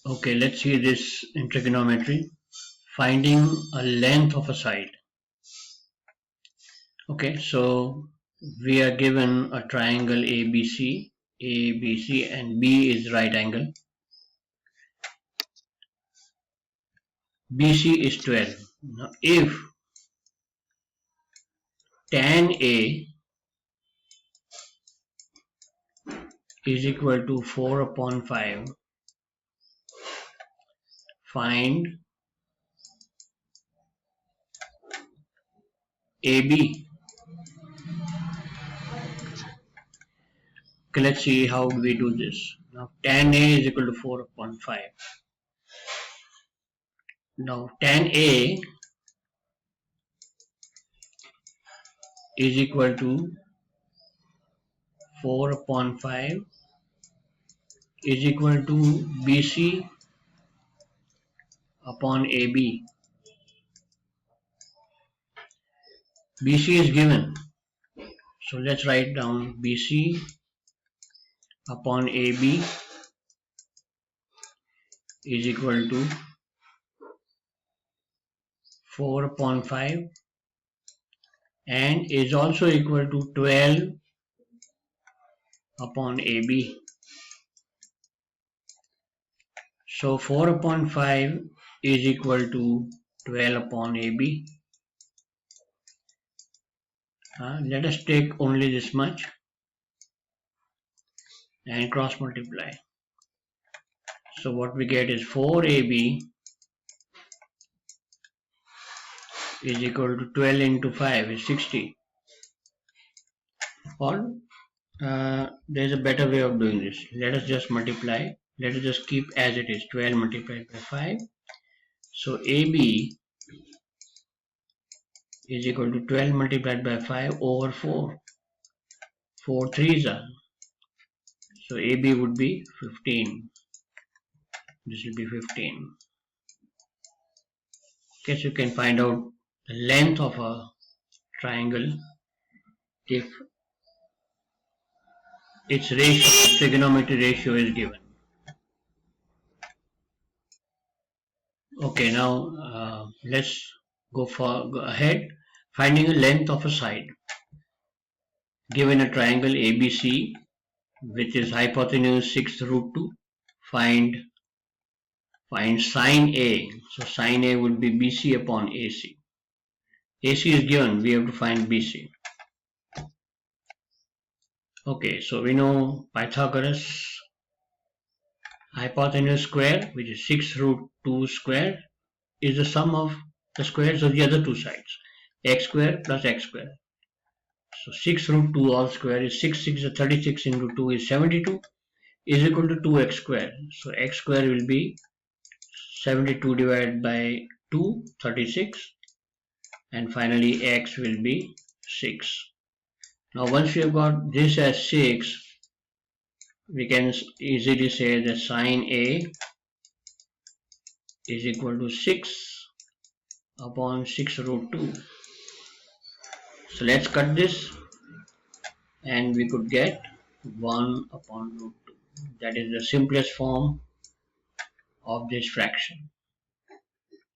Okay, let's see this in trigonometry. Finding a length of a side. Okay, so we are given a triangle ABC, ABC and B is right angle. BC is 12. Now if tan A is equal to 4 upon 5, find AB. Okay, let's see how we do this. Now tan A is equal to 4 upon 5. Now tan A is equal to 4 upon 5 is equal to BC upon AB. BC is given. So let's write down BC upon AB is equal to 4 upon 5 and is also equal to 12 upon AB. So 4 upon 5 is equal to 12 upon AB. Let us take only this much and cross multiply. So what we get is 4AB is equal to 12 into 5 is 60. Or there is a better way of doing this. Let us just multiply. Let us just keep as it is, 12 multiplied by 5. So AB is equal to 12 multiplied by 5 over 4. 4 threes are. So AB would be 15. This will be 15. Okay, so you can find out the length of a triangle if its ratio, trigonometry ratio is given. Okay, now let's go ahead. Finding the length of a side. Given a triangle ABC, which is hypotenuse 6 root 2, find sine A. So sine A would be BC upon AC. AC is given, we have to find BC. Okay, so we know Pythagoras hypotenuse square, which is 6 root 2 square, is the sum of the squares of the other two sides, x square plus x square. So 6 root 2 all square is 6, 6 is 36 into 2 is 72 is equal to 2x square. So x square will be 72 divided by 2, 36, and finally x will be 6. Now once we have got this as 6, we can easily say that sine A is equal to 6 upon 6 root 2. So let's cut this and we could get 1 upon root 2. That is the simplest form of this fraction.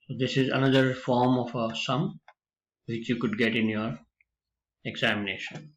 So this is another form of a sum which you could get in your examination.